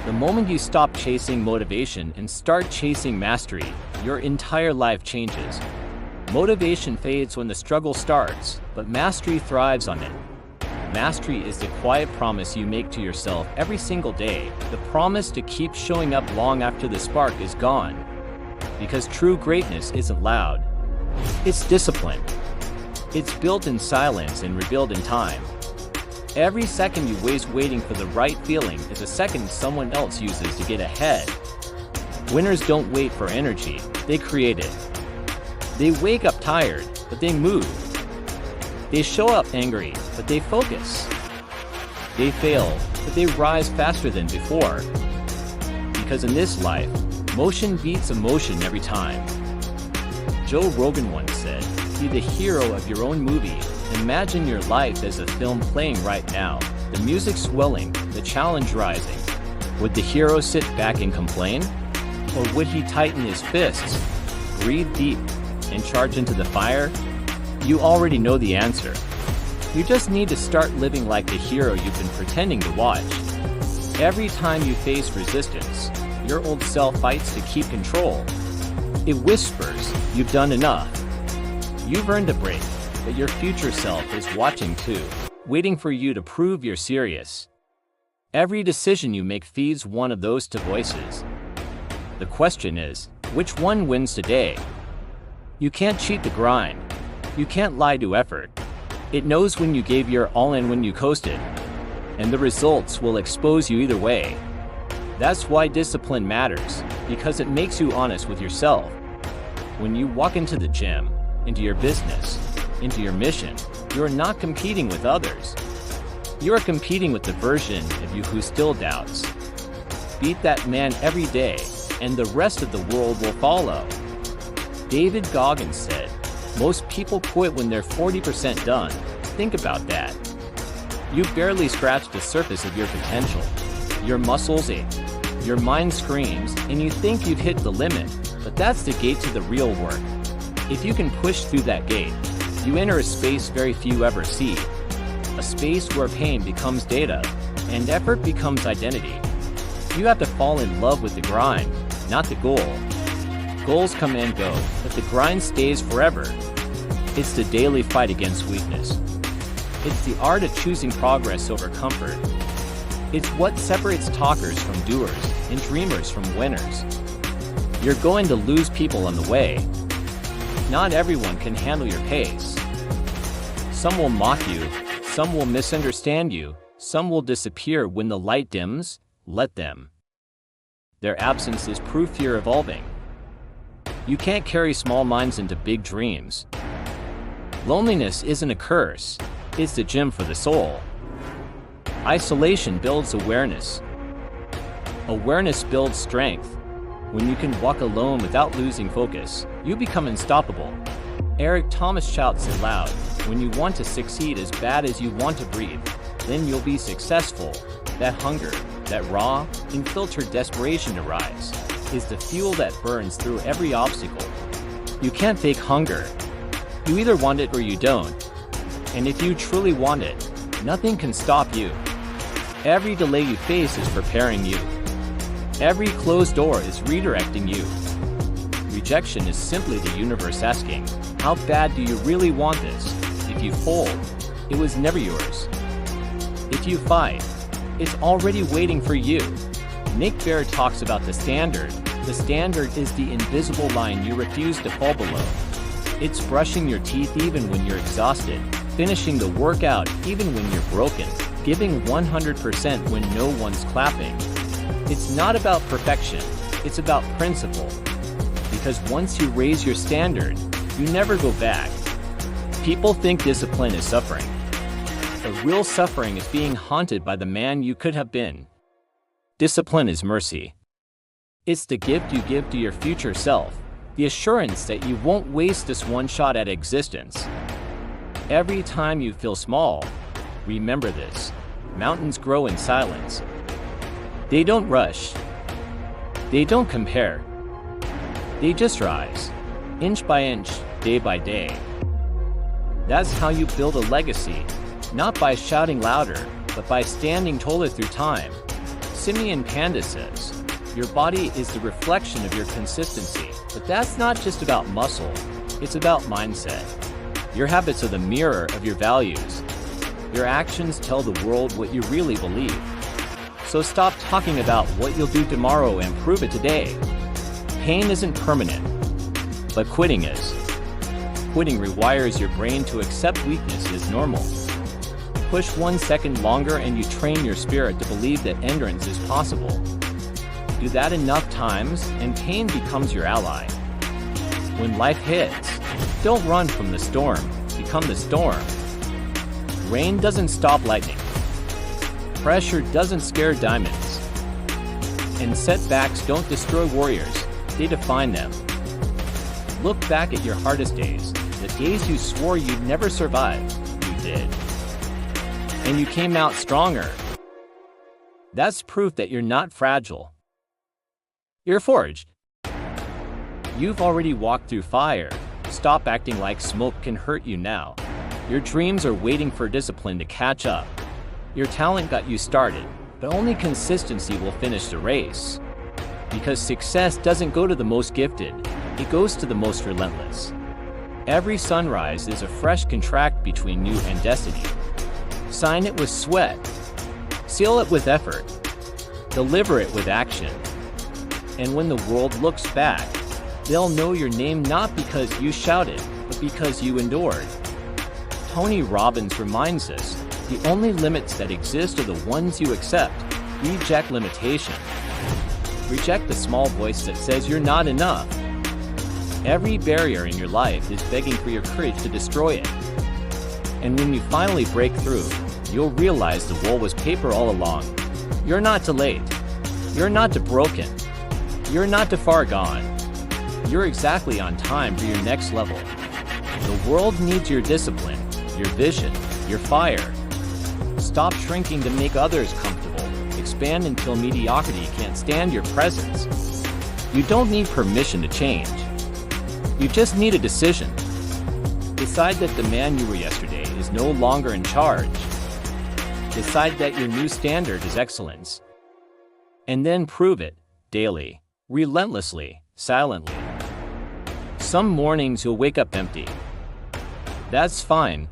The moment you stop chasing motivation and start chasing mastery, your entire life changes. Motivation fades when the struggle starts, but mastery thrives on it. Mastery is the quiet promise you make to yourself every single day, the promise to keep showing up long after the spark is gone. Because true greatness isn't loud. It's disciplined. It's built in silence and rebuilt in time. Every second you waste waiting for the right feeling is a second someone else uses to get ahead. Winners don't wait for energy, they create it. They wake up tired, but they move. They show up angry, but they focus. They fail, but they rise faster than before. Because in this life, motion beats emotion every time. Joe Rogan once said, "Be the hero of your own movie. Imagine your life as a film playing right now, the music swelling, the challenge rising. Would the hero sit back and complain? Or would he tighten his fists, breathe deep, and charge into the fire?" You already know the answer. You just need to start living like the hero you've been pretending to watch. Every time you face resistance, your old self fights to keep control. It whispers, "You've done enough. You've earned a break," but your future self is watching too, waiting for you to prove you're serious. Every decision you make feeds one of those two voices. The question is, which one wins today? You can't cheat the grind. You can't lie to effort. It knows when you gave your all and when you coasted. And the results will expose you either way. That's why discipline matters, because it makes you honest with yourself. When you walk into the gym, into your business, into your mission, you are not competing with others. You are competing with the version of you who still doubts. Beat that man every day, and the rest of the world will follow. David Goggins said, "Most people quit when they're 40% done." Think about that. You've barely scratched the surface of your potential. Your muscles ache, your mind screams, and you think you've hit the limit, but that's the gate to the real work. If you can push through that gate, you enter a space very few ever see. A space where pain becomes data, and effort becomes identity. You have to fall in love with the grind, not the goal. Goals come and go, but the grind stays forever. It's the daily fight against weakness. It's the art of choosing progress over comfort. It's what separates talkers from doers and dreamers from winners. You're going to lose people on the way. Not everyone can handle your pace. Some will mock you, some will misunderstand you, some will disappear when the light dims. Let them. Their absence is proof you're evolving. You can't carry small minds into big dreams. Loneliness isn't a curse, it's the gym for the soul. Isolation builds awareness. Awareness builds strength. When you can walk alone without losing focus, you become unstoppable. Eric Thomas shouts it loud, "When you want to succeed as bad as you want to breathe, then you'll be successful." That hunger, that raw, unfiltered desperation to rise, is the fuel that burns through every obstacle. You can't fake hunger. You either want it or you don't. And if you truly want it, nothing can stop you. Every delay you face is preparing you. Every closed door is redirecting you. Rejection is simply the universe asking, "How bad do you really want this?" If you fold, it was never yours. If you fight, it's already waiting for you. Nick Bear talks about the standard. The standard is the invisible line you refuse to fall below. It's brushing your teeth even when you're exhausted, finishing the workout even when you're broken, giving 100% when no one's clapping. It's not about perfection, it's about principle. Because once you raise your standard, you never go back. People think discipline is suffering. The real suffering is being haunted by the man you could have been. Discipline is mercy. It's the gift you give to your future self, the assurance that you won't waste this one shot at existence. Every time you feel small, remember this: mountains grow in silence. They don't rush. They don't compare. They just rise, inch by inch, day by day. That's how you build a legacy, not by shouting louder, but by standing taller through time. Simeon Panda says, your body is the reflection of your consistency, but that's not just about muscle, it's about mindset. Your habits are the mirror of your values. Your actions tell the world what you really believe. So stop talking about what you'll do tomorrow and prove it today. Pain isn't permanent, but quitting is. Quitting rewires your brain to accept weakness as normal. Push 1 second longer and you train your spirit to believe that endurance is possible. Do that enough times and pain becomes your ally. When life hits, don't run from the storm, become the storm. Rain doesn't stop lightning. Pressure doesn't scare diamonds. And setbacks don't destroy warriors, they define them. Look back at your hardest days, the days you swore you'd never survive, you did. And you came out stronger. That's proof that you're not fragile. You're forged. You've already walked through fire. Stop acting like smoke can hurt you now. Your dreams are waiting for discipline to catch up. Your talent got you started, but only consistency will finish the race. Because success doesn't go to the most gifted, it goes to the most relentless. Every sunrise is a fresh contract between you and destiny. Sign it with sweat. Seal it with effort. Deliver it with action. And when the world looks back, they'll know your name not because you shouted, but because you endured. Tony Robbins reminds us, the only limits that exist are the ones you accept. Reject limitation. Reject the small voice that says you're not enough. Every barrier in your life is begging for your courage to destroy it. And when you finally break through, you'll realize the wall was paper all along. You're not too late. You're not too broken. You're not too far gone. You're exactly on time for your next level. The world needs your discipline, your vision, your fire. Stop shrinking to make others comfortable. Expand until mediocrity can't stand your presence. You don't need permission to change. You just need a decision. Decide that the man you were yesterday is no longer in charge. Decide that your new standard is excellence. And then prove it, daily, relentlessly, silently. Some mornings you'll wake up empty. That's fine.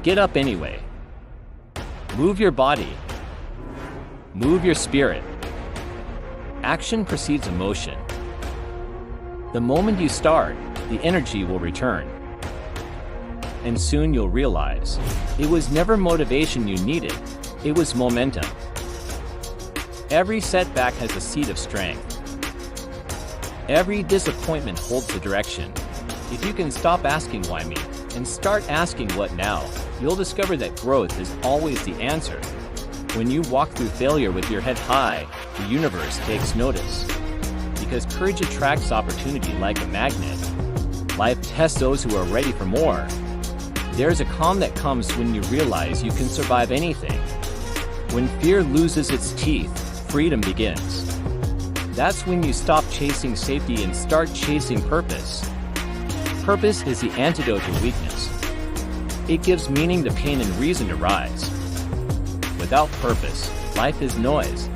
Get up anyway. Move your body. Move your spirit. Action precedes emotion. The moment you start, the energy will return. And soon you'll realize, it was never motivation you needed, it was momentum. Every setback has a seed of strength. Every disappointment holds the direction. If you can stop asking why me, and start asking what now, you'll discover that growth is always the answer. When you walk through failure with your head high, the universe takes notice. Because courage attracts opportunity like a magnet. Life tests those who are ready for more. There's a calm that comes when you realize you can survive anything. When fear loses its teeth, freedom begins. That's when you stop chasing safety and start chasing purpose. Purpose is the antidote to weakness. It gives meaning to pain and reason to rise. Without purpose, life is noise.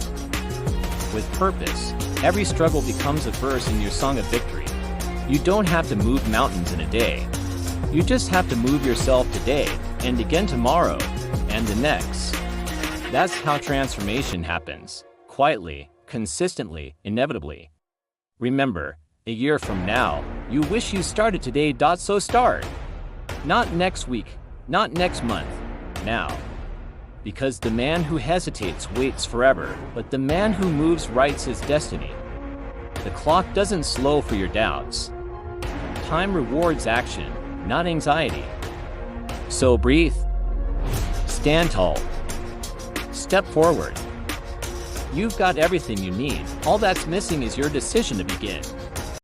With purpose, every struggle becomes a verse in your song of victory. You don't have to move mountains in a day. You just have to move yourself today, and again tomorrow, and the next. That's how transformation happens. Quietly, consistently, inevitably. Remember, a year from now, you wish you started today. So start. Not next week, not next month, now. Because the man who hesitates waits forever, but the man who moves writes his destiny. The clock doesn't slow for your doubts. Time rewards action, not anxiety. So breathe. Stand tall. Step forward. You've got everything you need. All that's missing is your decision to begin.